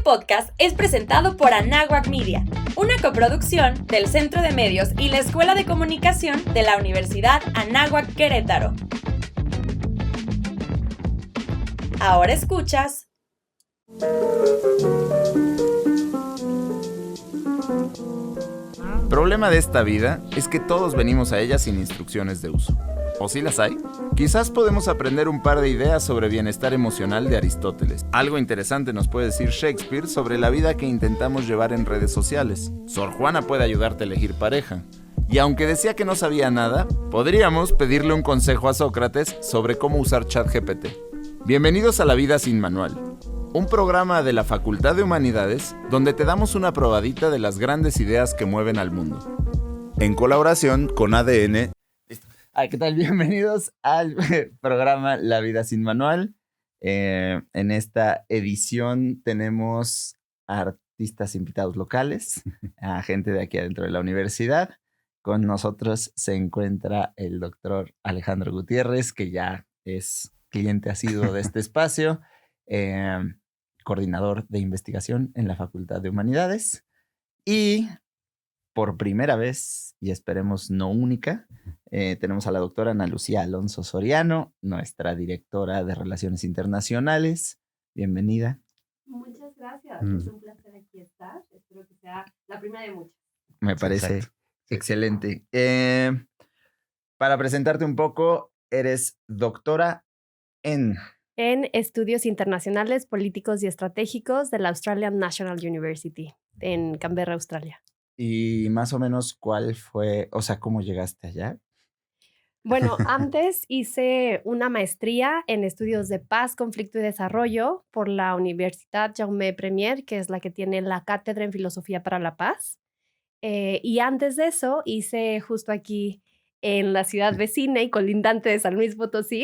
podcast es presentado por Anáhuac Media, una coproducción del Centro de Medios y la Escuela de Comunicación de la Universidad Anáhuac Querétaro. Ahora escuchas. El problema de esta vida es que todos venimos a ella sin instrucciones de uso. ¿O si las hay? Quizás podemos aprender un par de ideas sobre bienestar emocional de Aristóteles. Algo interesante nos puede decir Shakespeare sobre la vida que intentamos llevar en redes sociales. Sor Juana puede ayudarte a elegir pareja. Y aunque decía que no sabía nada, podríamos pedirle un consejo a Sócrates sobre cómo usar ChatGPT. Bienvenidos a La Vida Sin Manual, un programa de la Facultad de Humanidades donde te damos una probadita de las grandes ideas que mueven al mundo. En colaboración con ADN. ¿Qué tal? Bienvenidos al programa La Vida Sin Manual. En esta edición tenemos artistas invitados locales, a gente de aquí adentro de la universidad. Con nosotros se encuentra el doctor Alejandro Gutiérrez, que ya es cliente asiduo de este espacio, coordinador de investigación en la Facultad de Humanidades. Y por primera vez, y esperemos no única, tenemos a la doctora Ana Lucía Alonso Soriano, nuestra directora de Relaciones Internacionales. Bienvenida. Muchas gracias. Es un placer aquí estar. Espero que sea la primera de muchas. Me parece excelente. Para presentarte un poco, eres doctora en Estudios Internacionales, Políticos y Estratégicos de la Australian National University en Canberra, Australia. Y más o menos, ¿cuál fue, cómo llegaste allá? Bueno, antes hice una maestría en estudios de paz, conflicto y desarrollo por la Universidad Jaume Premier, que es la que tiene la cátedra en Filosofía para la Paz. Y antes de eso hice justo aquí en la ciudad vecina y colindante de San Luis Potosí,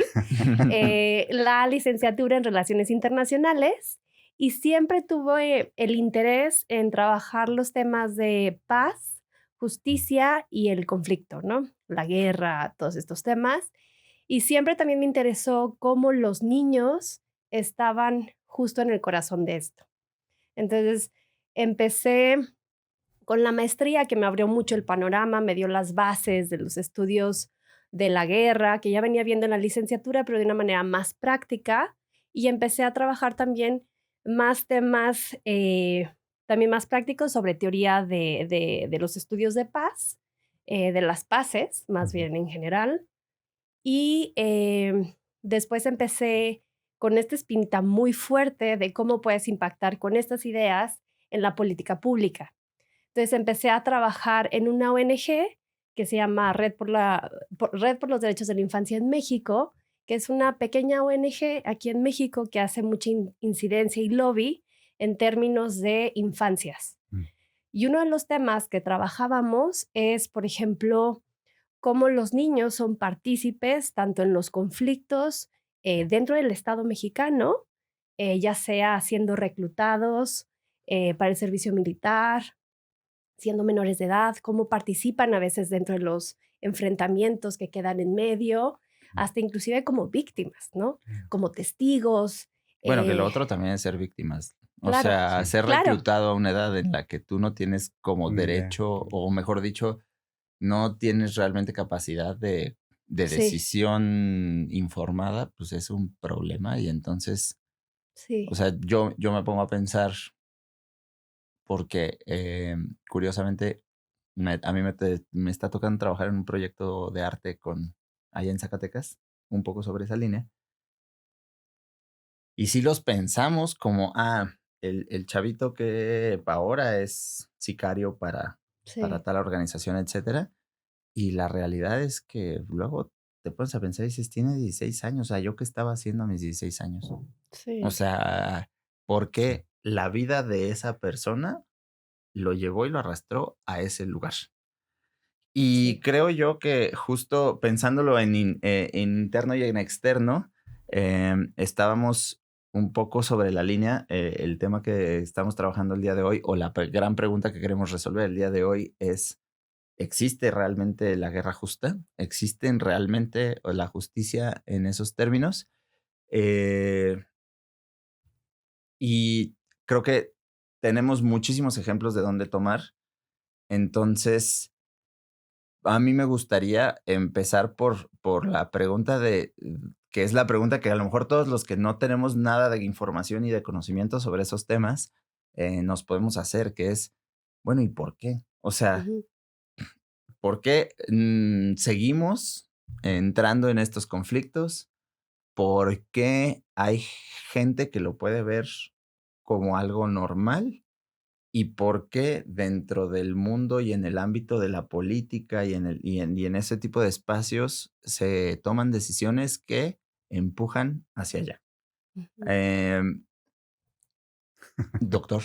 la licenciatura en Relaciones Internacionales, y siempre tuve el interés en trabajar los temas de paz, justicia y el conflicto, ¿no? La guerra, todos estos temas. Y siempre también me interesó cómo los niños estaban justo en el corazón de esto. Entonces, empecé con la maestría, que me abrió mucho el panorama, me dio las bases de los estudios de la guerra, que ya venía viendo en la licenciatura, pero de una manera más práctica, y empecé a trabajar también más temas también más prácticos sobre teoría de los estudios de paz, de las paces, más bien en general. Y después empecé con esta espinita muy fuerte de cómo puedes impactar con estas ideas en la política pública. Entonces empecé a trabajar en una ONG que se llama Red por los Derechos de la Infancia en México, que es una pequeña ONG aquí en México que hace mucha incidencia y lobby en términos de infancias. Y uno de los temas que trabajábamos es, por ejemplo, cómo los niños son partícipes tanto en los conflictos dentro del Estado mexicano, ya sea siendo reclutados para el servicio militar, siendo menores de edad, cómo participan a veces dentro de los enfrentamientos que quedan en medio, hasta inclusive como víctimas, ¿no? Como testigos. Bueno, que lo otro también es ser víctimas. Claro, Ser claro. reclutado a una edad en la que tú no tienes como derecho, o mejor dicho, no tienes realmente capacidad de decisión informada, pues es un problema. Y entonces, yo me pongo a pensar, porque curiosamente a mí me está tocando trabajar en un proyecto de arte allá en Zacatecas, un poco sobre esa línea. Y sí los pensamos como, el chavito que ahora es sicario para tal organización, etcétera. Y la realidad es que luego te pones a pensar y dices, tiene 16 años. ¿Yo qué estaba haciendo a mis 16 años? Sí. ¿Por qué la vida de esa persona lo llevó y lo arrastró a ese lugar? Y creo yo que justo pensándolo en interno y en externo, estábamos un poco sobre la línea. El tema que estamos trabajando el día de hoy, o la gran pregunta que queremos resolver el día de hoy es: ¿existe realmente la guerra justa? ¿Existe realmente la justicia en esos términos? Y creo que tenemos muchísimos ejemplos de dónde tomar. Entonces, a mí me gustaría empezar por la pregunta que es la pregunta que a lo mejor todos los que no tenemos nada de información y de conocimiento sobre esos temas, nos podemos hacer, que es, bueno, ¿y por qué? O sea, Ujú. ¿por qué seguimos entrando en estos conflictos? ¿Por qué hay gente que lo puede ver como algo normal? ¿Y por qué dentro del mundo y en el ámbito de la política y en ese tipo de espacios se toman decisiones que empujan hacia allá? Ujú. Em, Doctor.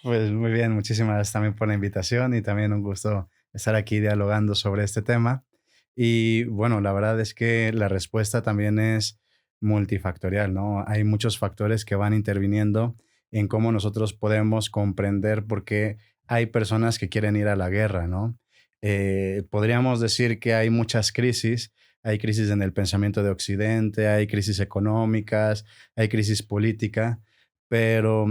Pues muy bien, muchísimas gracias también por la invitación y también un gusto estar aquí dialogando sobre este tema. Y bueno, la verdad es que la respuesta también es multifactorial, ¿no? Hay muchos factores que van interviniendo en cómo nosotros podemos comprender por qué hay personas que quieren ir a la guerra, ¿no? Podríamos decir que hay crisis en el pensamiento de Occidente, hay crisis económicas, hay crisis política, pero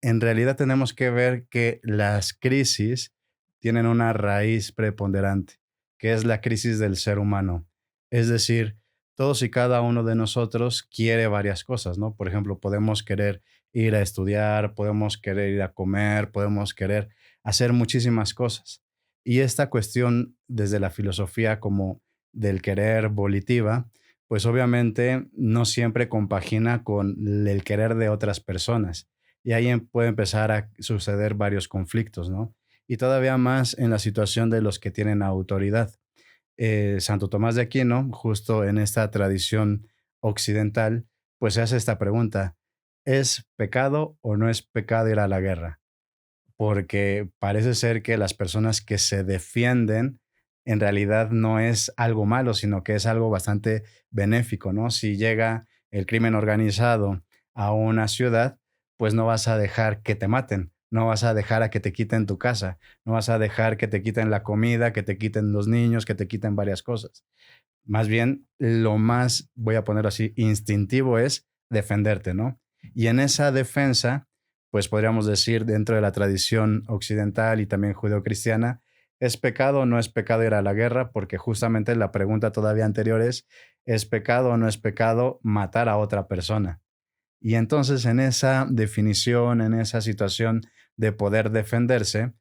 en realidad tenemos que ver que las crisis tienen una raíz preponderante, que es la crisis del ser humano. Es decir, todos y cada uno de nosotros quiere varias cosas, ¿no? Por ejemplo, podemos querer ir a estudiar, podemos querer ir a comer, podemos querer hacer muchísimas cosas. Y esta cuestión desde la filosofía como del querer volitiva, pues obviamente no siempre compagina con el querer de otras personas. Y ahí puede empezar a suceder varios conflictos, ¿no? Y todavía más en la situación de los que tienen autoridad. Santo Tomás de Aquino, justo en esta tradición occidental, pues se hace esta pregunta: ¿es pecado o no es pecado ir a la guerra? Porque parece ser que las personas que se defienden en realidad no es algo malo, sino que es algo bastante benéfico, ¿no? Si llega el crimen organizado a una ciudad, pues no vas a dejar que te maten, no vas a dejar a que te quiten tu casa, no vas a dejar que te quiten la comida, que te quiten los niños, que te quiten varias cosas. Más bien, lo más, voy a ponerlo así, instintivo es defenderte, ¿no? Y en esa defensa, pues podríamos decir, dentro de la tradición occidental y también judeocristiana, ¿es pecado o no es pecado ir a la guerra? Porque justamente la pregunta todavía anterior ¿es pecado o no es pecado matar a otra persona? Y entonces en esa definición, en esa situación de poder defenderse,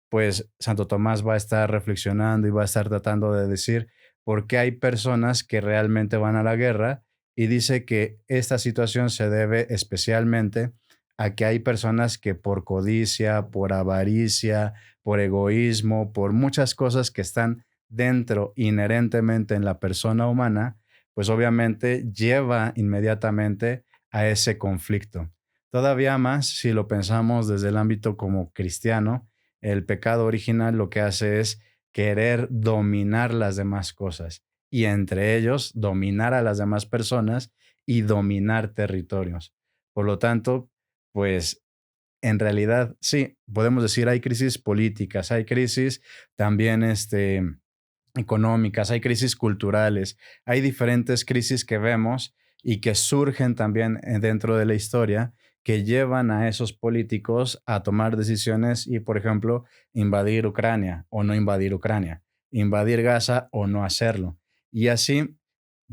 pues Santo Tomás va a estar reflexionando y va a estar tratando de decir por qué hay personas que realmente van a la guerra, y dice que esta situación se debe especialmente a que hay personas que por codicia, por avaricia, por egoísmo, por muchas cosas que están dentro inherentemente en la persona humana, pues obviamente lleva inmediatamente a ese conflicto. Todavía más si lo pensamos desde el ámbito como cristiano, el pecado original lo que hace es querer dominar las demás cosas, y entre ellos dominar a las demás personas y dominar territorios. Por lo tanto, pues en realidad sí, podemos decir hay crisis políticas, hay crisis también económicas, hay crisis culturales, hay diferentes crisis que vemos y que surgen también dentro de la historia, que llevan a esos políticos a tomar decisiones y, por ejemplo, invadir Ucrania o no invadir Ucrania, invadir Gaza o no hacerlo. Y así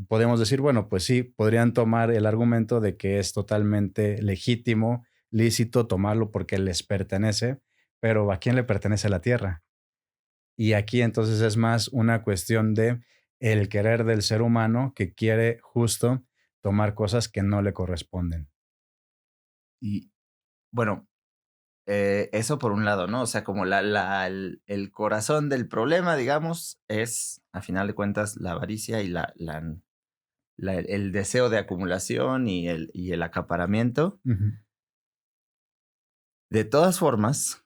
podemos decir, bueno, pues sí, podrían tomar el argumento de que es totalmente legítimo, lícito tomarlo porque les pertenece, pero ¿a quién le pertenece la tierra? Y aquí entonces es más una cuestión de el querer del ser humano que quiere justo tomar cosas que no le corresponden. Y bueno, eso por un lado, ¿no? O sea, como el corazón del problema, digamos, es, a final de cuentas, la avaricia y el deseo de acumulación y el acaparamiento. Ujú. De todas formas,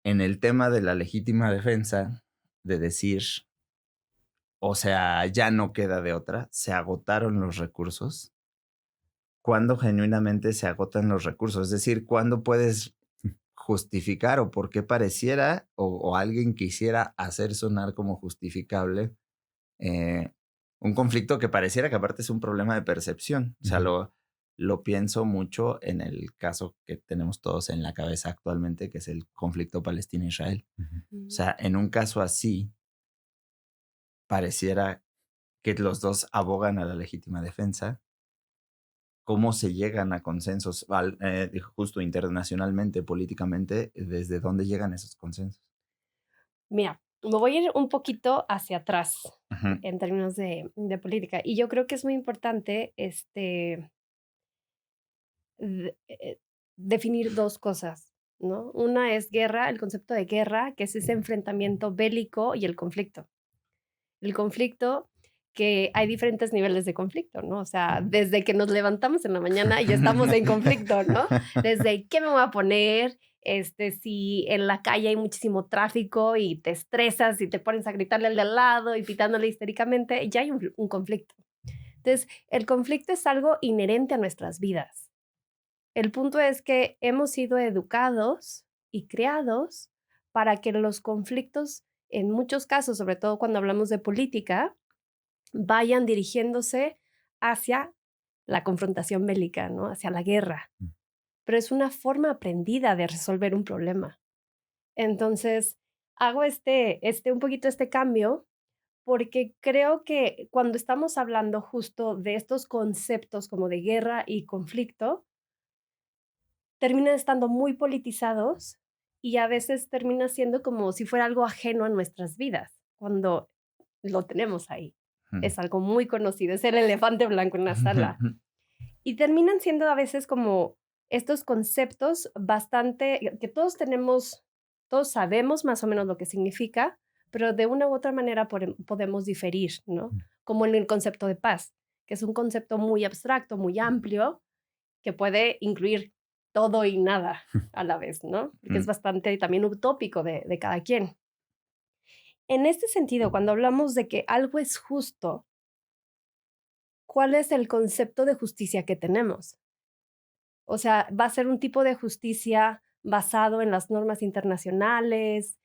en el tema de la legítima defensa, de decir, o sea, ya no queda de otra, se agotaron los recursos. ¿Cuándo genuinamente se agotan los recursos? Es decir, ¿cuándo puedes justificar o por qué pareciera o alguien quisiera hacer sonar como justificable eh, un conflicto que pareciera que aparte es un problema de percepción? O sea, Ujú. lo pienso mucho en el caso que tenemos todos en la cabeza actualmente, que es el conflicto Palestina-Israel. O sea, en un caso así, pareciera que los dos abogan a la legítima defensa. ¿Cómo se llegan a consensos justo internacionalmente, políticamente? ¿Desde dónde llegan esos consensos? Mira, me voy a ir un poquito hacia atrás Ujú. en términos de política. Y yo creo que es muy importante definir dos cosas, ¿no? Una es guerra, el concepto de guerra, que es ese enfrentamiento bélico, y el conflicto. El conflicto, que hay diferentes niveles de conflicto, ¿no? O sea, desde que nos levantamos en la mañana y ya estamos en conflicto, ¿no? Desde qué me voy a poner, si en la calle hay muchísimo tráfico y te estresas y te pones a gritarle al de al lado y pitándole histéricamente, ya hay un conflicto. Entonces, el conflicto es algo inherente a nuestras vidas. El punto es que hemos sido educados y criados para que los conflictos, en muchos casos, sobre todo cuando hablamos de política, vayan dirigiéndose hacia la confrontación bélica, ¿no? Hacia la guerra. Pero es una forma aprendida de resolver un problema. Entonces, hago un poquito este cambio porque creo que cuando estamos hablando justo de estos conceptos como de guerra y conflicto, terminan estando muy politizados y a veces termina siendo como si fuera algo ajeno a nuestras vidas, cuando lo tenemos ahí. Es algo muy conocido, es el elefante blanco en la sala. Y terminan siendo a veces como estos conceptos bastante, que todos sabemos más o menos lo que significa, pero de una u otra manera podemos diferir, ¿no? Como en el concepto de paz, que es un concepto muy abstracto, muy amplio, que puede incluir todo y nada a la vez, ¿no? Porque es bastante también utópico de cada quien. En este sentido, cuando hablamos de que algo es justo, ¿cuál es el concepto de justicia que tenemos? O sea, ¿va a ser un tipo de justicia basado en las normas internacionales,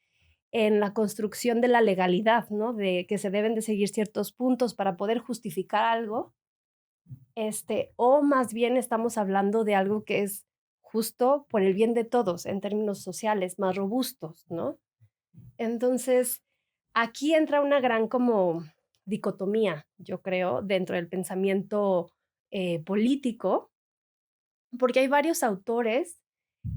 en la construcción de la legalidad, ¿no? De que se deben de seguir ciertos puntos para poder justificar algo? O más bien estamos hablando de algo que es justo por el bien de todos en términos sociales, más robustos, ¿no? Entonces, aquí entra una gran como dicotomía, yo creo, dentro del pensamiento político, porque hay varios autores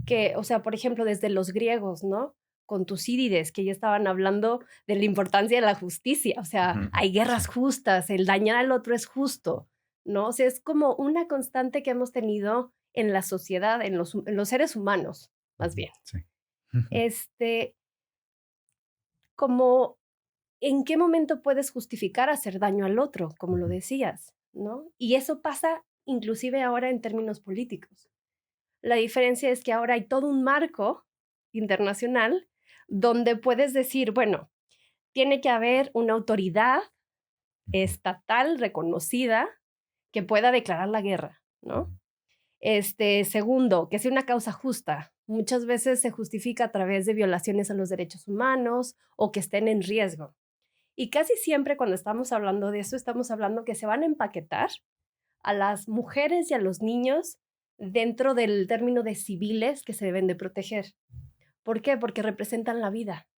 que, o sea, por ejemplo, desde los griegos, ¿no? Con Tucídides, que ya estaban hablando de la importancia de la justicia, o sea, hay guerras justas, el dañar al otro es justo, ¿no? O sea, es como una constante que hemos tenido en la sociedad, en los seres humanos, más bien. Sí. Como, ¿en qué momento puedes justificar hacer daño al otro, como lo decías, ¿no? Y eso pasa inclusive ahora en términos políticos. La diferencia es que ahora hay todo un marco internacional donde puedes decir, bueno, tiene que haber una autoridad estatal reconocida que pueda declarar la guerra, ¿no? Segundo, que sea una causa justa. Muchas veces se justifica a través de violaciones a los derechos humanos o que estén en riesgo. Y casi siempre cuando estamos hablando de eso, estamos hablando que se van a empaquetar a las mujeres y a los niños dentro del término de civiles que se deben de proteger. ¿Por qué? Porque representan la vida.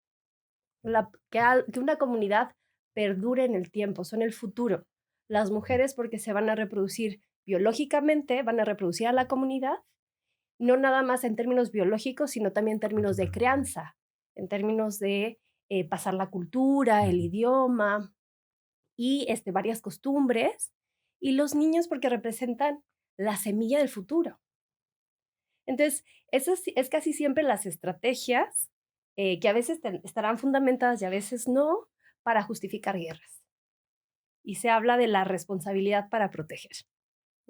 Que una comunidad perdure en el tiempo, son el futuro. Las mujeres porque se van a reproducir biológicamente, van a reproducir a la comunidad, no nada más en términos biológicos, sino también en términos de crianza, en términos de pasar la cultura, el idioma y varias costumbres. Y los niños porque representan la semilla del futuro. Entonces, eso es casi siempre las estrategias que a veces estarán fundamentadas y a veces no para justificar guerras. Y se habla de la responsabilidad para proteger,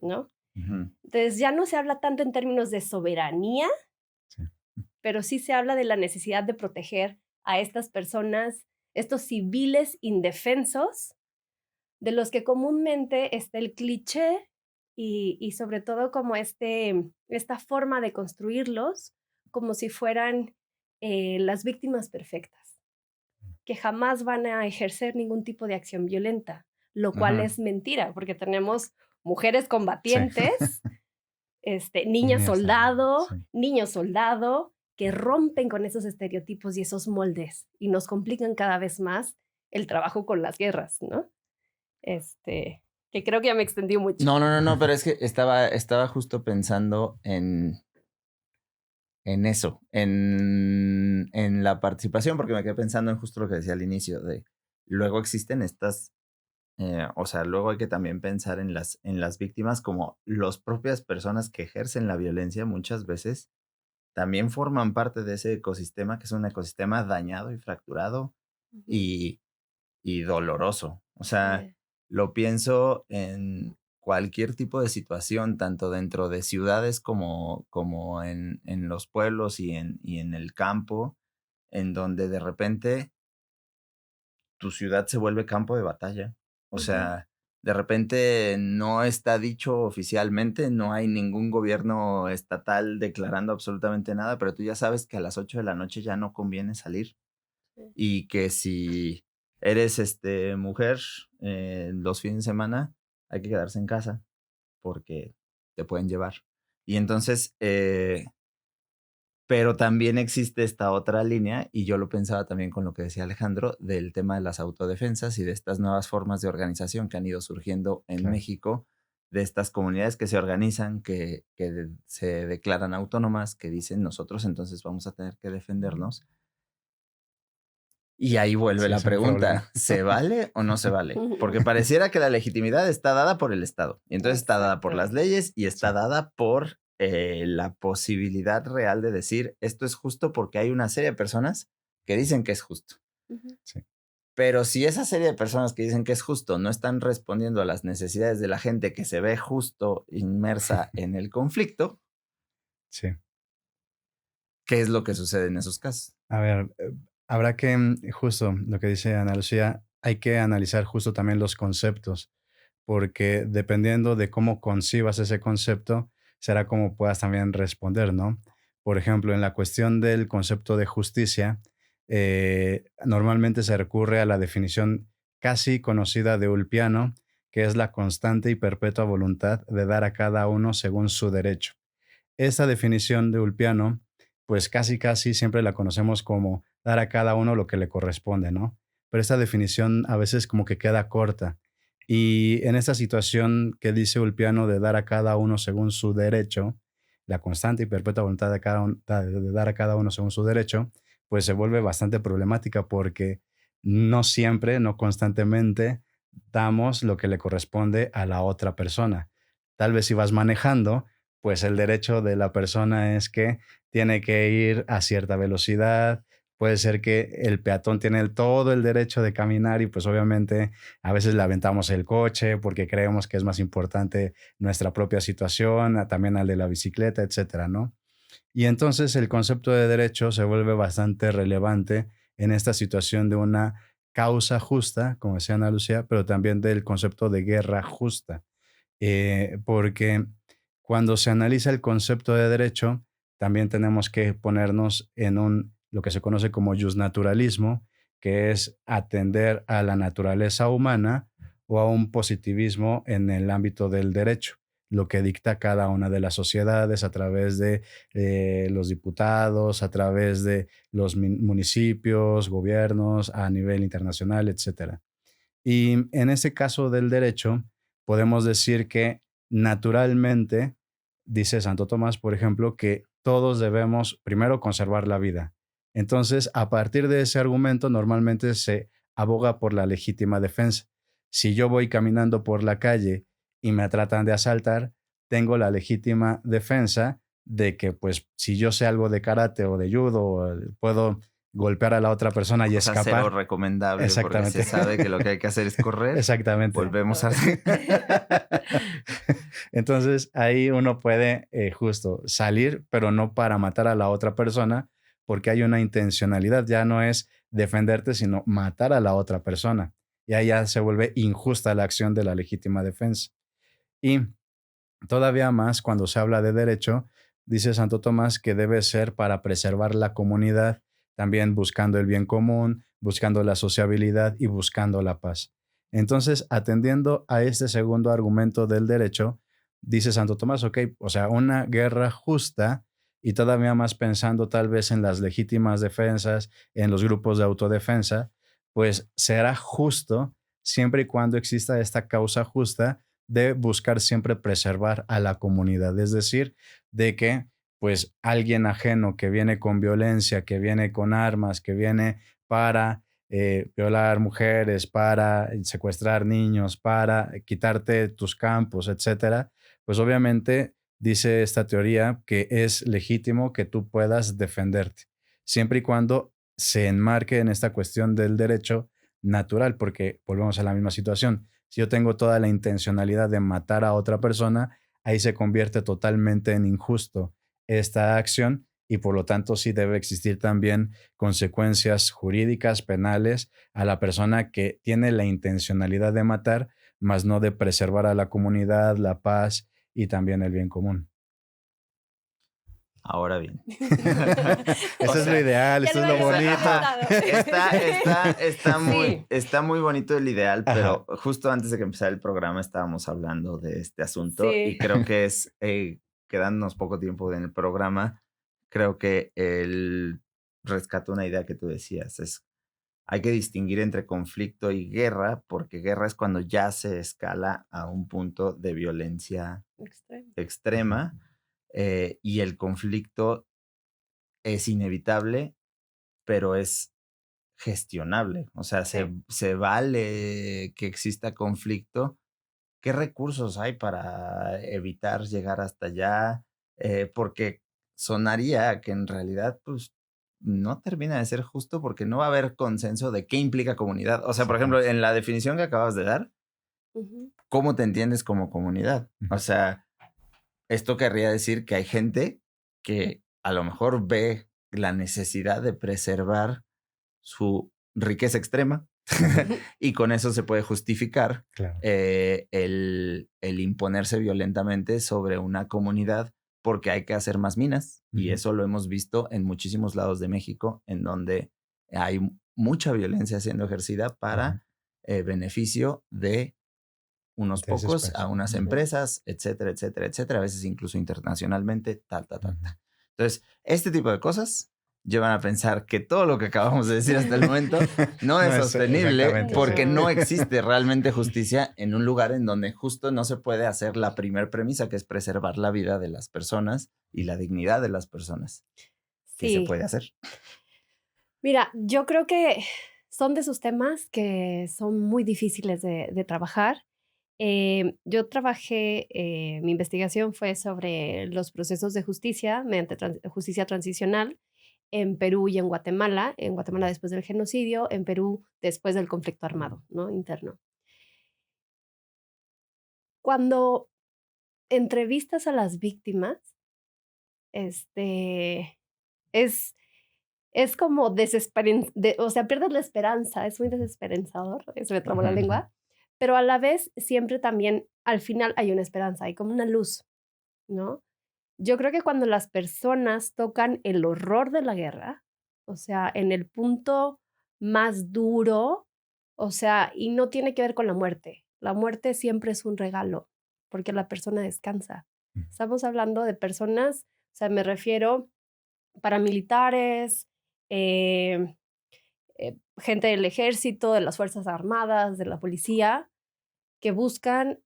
¿no? Entonces, ya no se habla tanto en términos de soberanía, Sí. pero sí se habla de la necesidad de proteger a estas personas, estos civiles indefensos, de los que comúnmente está el cliché y sobre todo como esta forma de construirlos como si fueran las víctimas perfectas, que jamás van a ejercer ningún tipo de acción violenta, lo cual es mentira, porque tenemos mujeres combatientes niña soldado, Sí. niño soldado, que rompen con esos estereotipos y esos moldes y nos complican cada vez más el trabajo con las guerras, ¿no? Que creo que ya me extendí mucho. No, pero es que estaba justo pensando en eso, en la participación, porque me quedé pensando en justo lo que decía al inicio, de luego existen estas, o sea, luego hay que también pensar en las víctimas como las propias personas que ejercen la violencia muchas veces también forman parte de ese ecosistema, que es un ecosistema dañado y fracturado Ujú. y doloroso. O sea, Sí. lo pienso en cualquier tipo de situación, tanto dentro de ciudades como en los pueblos y en el campo, en donde de repente tu ciudad se vuelve campo de batalla. O Ujú. sea, de repente no está dicho oficialmente, no hay ningún gobierno estatal declarando absolutamente nada, pero tú ya sabes que a las 8 de la noche ya no conviene salir Sí. y que si eres mujer los fines de semana, hay que quedarse en casa porque te pueden llevar. Y entonces, pero también existe esta otra línea, y yo lo pensaba también con lo que decía Alejandro, del tema de las autodefensas y de estas nuevas formas de organización que han ido surgiendo en Claro. México, de estas comunidades que se organizan, que se declaran autónomas, que dicen nosotros entonces vamos a tener que defendernos. Y ahí vuelve Sí, la es un problema. pregunta, ¿se vale o no se vale? Porque pareciera que la legitimidad está dada por el Estado. Y entonces está dada por las Exactamente. leyes y está Sí. dada por la posibilidad real de decir esto es justo porque hay una serie de personas que dicen que es justo. Ujú. Sí. Pero si esa serie de personas que dicen que es justo no están respondiendo a las necesidades de la gente que se ve justo inmersa en el conflicto, Sí. ¿qué es lo que sucede en esos casos? A ver, habrá que, justo lo que dice Ana Lucía, hay que analizar justo también los conceptos, porque dependiendo de cómo concibas ese concepto, será como puedas también responder, ¿no? Por ejemplo, en la cuestión del concepto de justicia, normalmente se recurre a la definición casi conocida de Ulpiano, que es la constante y perpetua voluntad de dar a cada uno según su derecho. Esa definición de Ulpiano, pues casi siempre la conocemos como dar a cada uno lo que le corresponde, ¿no? Pero esta definición a veces como que queda corta. Y en esta situación que dice Ulpiano de dar a cada uno según su derecho, la constante y perpetua voluntad de dar a cada uno según su derecho, pues se vuelve bastante problemática porque no siempre, no constantemente damos lo que le corresponde a la otra persona. Tal vez si vas manejando, pues el derecho de la persona es que tiene que ir a cierta velocidad. Puede ser que el peatón tiene todo el derecho de caminar y pues obviamente a veces le aventamos el coche porque creemos que es más importante nuestra propia situación, también al de la bicicleta, etcétera, ¿no? Y entonces el concepto de derecho se vuelve bastante relevante en esta situación de una causa justa, como decía Ana Lucía, pero también del concepto de guerra justa. Porque cuando se analiza el concepto de derecho, también tenemos que ponernos en lo que se conoce como justnaturalismo, que es atender a la naturaleza humana o a un positivismo en el ámbito del derecho, lo que dicta cada una de las sociedades a través de los diputados, a través de los municipios, gobiernos, a nivel internacional, etcétera. Y en ese caso del derecho, podemos decir que naturalmente, dice Santo Tomás, por ejemplo, que todos debemos primero conservar la vida. Entonces, a partir de ese argumento, normalmente se aboga por la legítima defensa. Si yo voy caminando por la calle y me tratan de asaltar, tengo la legítima defensa de que, pues, si yo sé algo de karate o de judo, puedo golpear a la otra persona y Cosa cero escapar. recomendable porque Exactamente. se sabe que lo que hay que hacer es correr. Exactamente. Volvemos a... Entonces ahí uno puede justo salir, pero no para matar a la otra persona, porque hay una intencionalidad, ya no es defenderte, sino matar a la otra persona. Y ahí ya se vuelve injusta la acción de la legítima defensa. Y todavía más cuando se habla de derecho, dice Santo Tomás que debe ser para preservar la comunidad, también buscando el bien común, buscando la sociabilidad y buscando la paz. Entonces, atendiendo a este segundo argumento del derecho, dice Santo Tomás, ok, o sea, una guerra justa y todavía más pensando tal vez en las legítimas defensas, en los grupos de autodefensa, pues será justo siempre y cuando exista esta causa justa de buscar siempre preservar a la comunidad. Es decir, de que pues alguien ajeno que viene con violencia, que viene con armas, que viene para violar mujeres, para secuestrar niños, para quitarte tus campos, etcétera, pues obviamente dice esta teoría que es legítimo que tú puedas defenderte, siempre y cuando se enmarque en esta cuestión del derecho natural, porque volvemos a la misma situación. Si yo tengo toda la intencionalidad de matar a otra persona, ahí se convierte totalmente en injusto esta acción y por lo tanto sí debe existir también consecuencias jurídicas, penales a la persona que tiene la intencionalidad de matar, más no de preservar a la comunidad, la paz y también el bien común. Ahora bien. Eso es lo ideal, Ya eso lo es lo había bonito. Está muy bonito el ideal, Ajá. pero justo antes de que empezara el programa estábamos hablando de este asunto Sí. y creo que es, quedándonos poco tiempo en el programa, creo que él rescata una idea que tú decías, hay que distinguir entre conflicto y guerra, porque guerra es cuando ya se escala a un punto de violencia extrema. Y el conflicto es inevitable, pero es gestionable. O sea, Sí. se vale que exista conflicto. ¿Qué recursos hay para evitar llegar hasta allá? Porque sonaría que en realidad, pues, no termina de ser justo porque no va a haber consenso de qué implica comunidad. O sea, por ejemplo, en la definición que acabas de dar, Ujú. ¿cómo te entiendes como comunidad? O sea, esto querría decir que hay gente que a lo mejor ve la necesidad de preservar su riqueza extrema y con eso se puede justificar Claro. el imponerse violentamente sobre una comunidad porque hay que hacer más minas y Ujú. eso lo hemos visto en muchísimos lados de México en donde hay mucha violencia siendo ejercida para beneficio de unos Intereses pocos a unas personales. empresas, etcétera, etcétera, etcétera, a veces incluso internacionalmente, tal. Ujú. Entonces, este tipo de cosas llevan a pensar que todo lo que acabamos de decir hasta el momento no es sostenible exactamente, porque sí. no existe realmente justicia en un lugar en donde justo no se puede hacer la primer premisa, que es preservar la vida de las personas y la dignidad de las personas. ¿Qué se Sí. puede hacer? Mira, yo creo que son de esos temas que son muy difíciles de trabajar. Yo trabajé, mi investigación fue sobre los procesos de justicia mediante justicia transicional en Perú y en Guatemala después del genocidio, en Perú después del conflicto armado, ¿no? Interno. Cuando entrevistas a las víctimas, este, es, es como o sea, pierdes la esperanza, es muy desesperanzador, se me trabó la Ujú. lengua, pero a la vez siempre también al final hay una esperanza, hay como una luz, ¿no? Yo creo que cuando las personas tocan el horror de la guerra, o sea, en el punto más duro, o sea, y no tiene que ver con la muerte siempre es un regalo, porque la persona descansa. Estamos hablando de personas, o sea, me refiero paramilitares, eh, gente del ejército, de las Fuerzas Armadas, de la policía, que buscan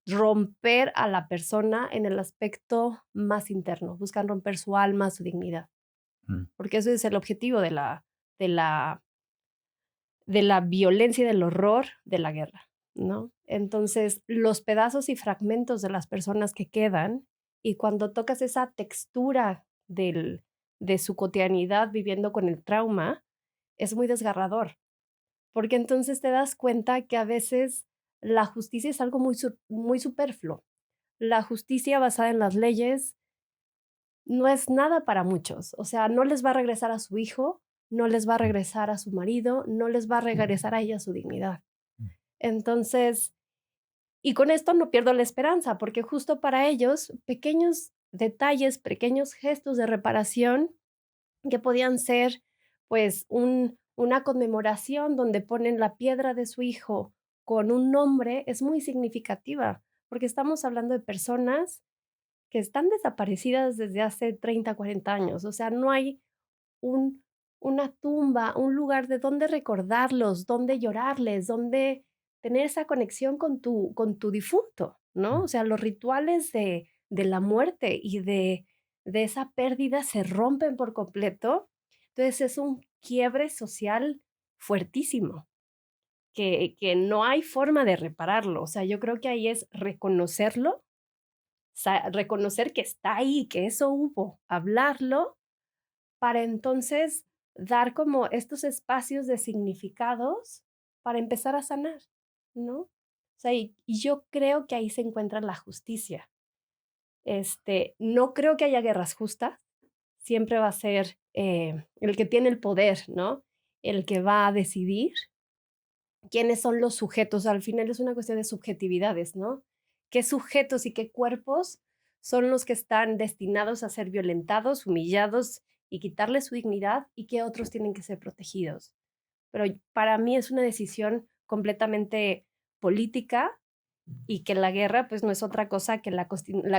romper a la persona en el aspecto más interno, buscan romper su alma, su dignidad, Mm. porque eso es el objetivo de la, de la violencia y del horror de la guerra, ¿no? Entonces, los pedazos y fragmentos de las personas que quedan, y cuando tocas esa textura de su cotidianidad viviendo con el trauma, es muy desgarrador, porque entonces te das cuenta que a veces la justicia es algo muy superfluo. La justicia basada en las leyes no es nada para muchos. O sea, no les va a regresar a su hijo, no les va a regresar a su marido, no les va a regresar a ella su dignidad. Entonces, y con esto no pierdo la esperanza, porque justo para ellos, pequeños detalles, pequeños gestos de reparación que podían ser, pues, una conmemoración donde ponen la piedra de su hijo con un nombre, es muy significativa, porque estamos hablando de personas que están desaparecidas desde hace 30, 40 años. O sea, no hay un, una tumba, un lugar de donde recordarlos, donde llorarles, donde tener esa conexión con tu difunto, ¿no? O sea, los rituales de la muerte y de esa pérdida se rompen por completo. Entonces es un quiebre social fuertísimo que no hay forma de repararlo. O sea, yo creo que ahí es reconocerlo, reconocer que está ahí, que eso hubo, hablarlo, para entonces dar como estos espacios de significados para empezar a sanar, ¿no? O sea, y yo creo que ahí se encuentra la justicia. No creo que haya guerras justas, siempre va a ser el que tiene el poder, ¿no? El que va a decidir quiénes son los sujetos. Al final es una cuestión de subjetividades, ¿no? ¿Qué sujetos y qué cuerpos son los que están destinados a ser violentados, humillados y quitarles su dignidad y qué otros tienen que ser protegidos? Pero para mí es una decisión completamente política y que la guerra pues no es otra cosa que la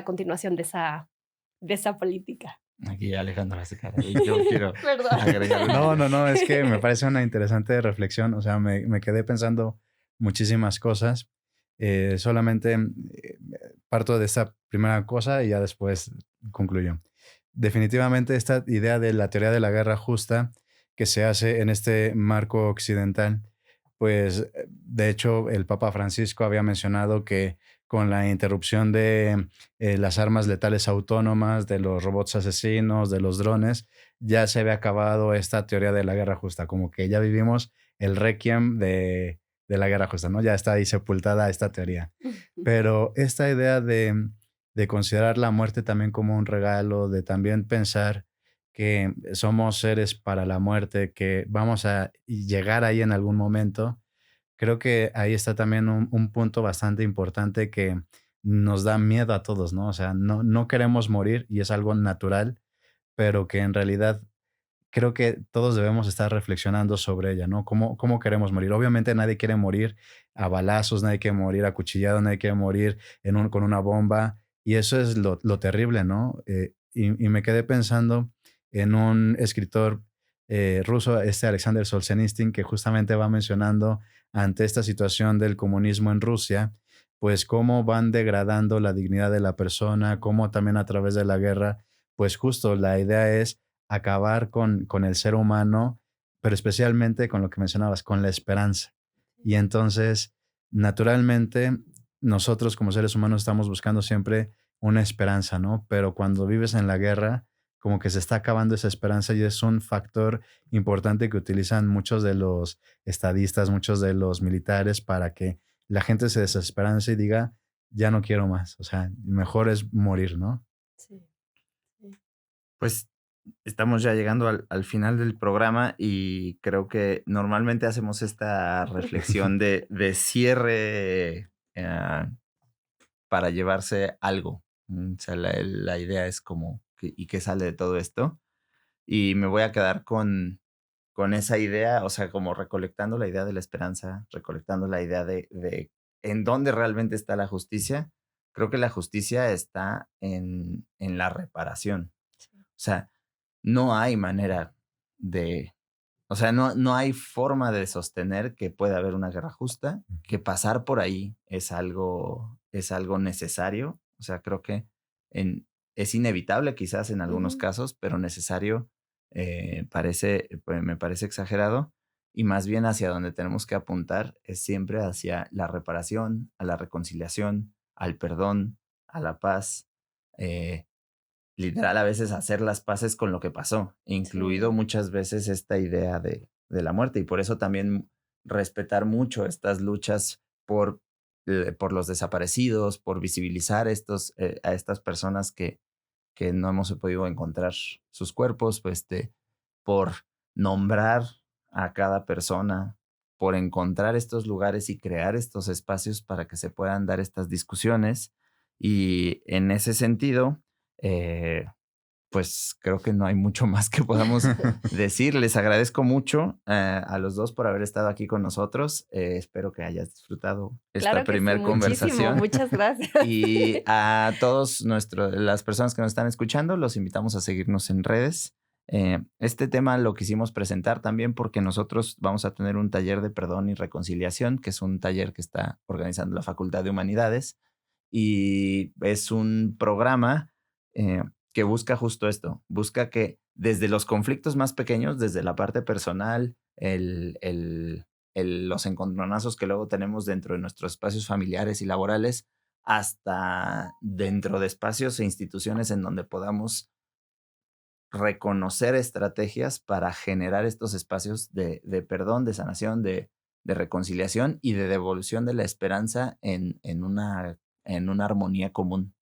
continuación de esa política. Aquí Alejandra hace cara y yo quiero Perdón. agregar. No, es que me parece una interesante reflexión. O sea, me quedé pensando muchísimas cosas. Solamente parto de esta primera cosa y ya después concluyo. Definitivamente esta idea de la teoría de la guerra justa que se hace en este marco occidental, pues de hecho el Papa Francisco había mencionado que con la interrupción de las armas letales autónomas, de los robots asesinos, de los drones, ya se había acabado esta teoría de la guerra justa, como que ya vivimos el requiem de la guerra justa, ¿no? Ya está ahí sepultada esta teoría. Pero esta idea de considerar la muerte también como un regalo, de también pensar que somos seres para la muerte, que vamos a llegar ahí en algún momento, creo que ahí está también un punto bastante importante que nos da miedo a todos, ¿no? O sea, no queremos morir y es algo natural, pero que en realidad creo que todos debemos estar reflexionando sobre ella, ¿no? ¿Cómo queremos morir? Obviamente nadie quiere morir a balazos, nadie quiere morir acuchillado, nadie quiere morir con una bomba, y eso es lo terrible, ¿no? Y me quedé pensando en un escritor ruso, Alexander Solzhenitsyn, que justamente va mencionando ante esta situación del comunismo en Rusia, pues cómo van degradando la dignidad de la persona, cómo también a través de la guerra, pues justo la idea es acabar con el ser humano, pero especialmente con lo que mencionabas, con la esperanza. Y entonces, naturalmente, nosotros como seres humanos estamos buscando siempre una esperanza, ¿no? Pero cuando vives en la guerra, como que se está acabando esa esperanza y es un factor importante que utilizan muchos de los estadistas, muchos de los militares para que la gente se desesperance y diga, ya no quiero más, o sea, mejor es morir, ¿no? Sí. Pues estamos ya llegando al final del programa y creo que normalmente hacemos esta reflexión de cierre para llevarse algo. O sea, la idea es como, ¿y qué sale de todo esto? Y me voy a quedar con esa idea, o sea, como recolectando la idea de la esperanza, recolectando la idea de en dónde realmente está la justicia. Creo que la justicia está en la reparación. O sea, no hay manera o sea, no hay forma de sostener que pueda haber una guerra justa, que pasar por ahí es algo necesario. O sea, creo que es inevitable quizás en algunos casos, pero necesario me parece exagerado. Y más bien hacia donde tenemos que apuntar es siempre hacia la reparación, a la reconciliación, al perdón, a la paz. Literal, a veces hacer las paces con lo que pasó, incluido muchas veces esta idea de la muerte. Y por eso también respetar mucho estas luchas por los desaparecidos, por visibilizar a estas personas que no hemos podido encontrar sus cuerpos, pues, por nombrar a cada persona, por encontrar estos lugares y crear estos espacios para que se puedan dar estas discusiones. Y en ese sentido, pues creo que no hay mucho más que podamos decir. Les agradezco mucho a los dos por haber estado aquí con nosotros. Espero que hayas disfrutado esta primera conversación. Muchas gracias. Y a todos las personas que nos están escuchando, los invitamos a seguirnos en redes. Este tema lo quisimos presentar también porque nosotros vamos a tener un taller de perdón y reconciliación, que es un taller que está organizando la Facultad de Humanidades, y es un programa que busca justo esto, busca que desde los conflictos más pequeños, desde la parte personal, los encontronazos que luego tenemos dentro de nuestros espacios familiares y laborales, hasta dentro de espacios e instituciones en donde podamos reconocer estrategias para generar estos espacios de perdón, de sanación, de reconciliación y de devolución de la esperanza en una armonía común.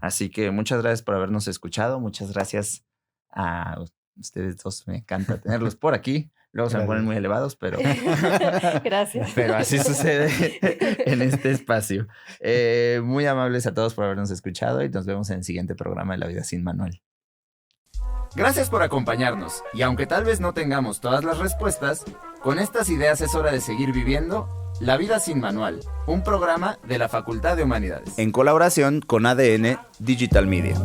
Así que muchas gracias por habernos escuchado. Muchas gracias a ustedes dos. Me encanta tenerlos por aquí. Luego se me ponen muy elevados, pero... Gracias. Pero así sucede en este espacio. Muy amables a todos por habernos escuchado y nos vemos en el siguiente programa de La Vida Sin Manual. Gracias por acompañarnos. Y aunque tal vez no tengamos todas las respuestas, con estas ideas es hora de seguir viviendo La Vida Sin Manual, un programa de la Facultad de Humanidades, en colaboración con ADN Digital Media.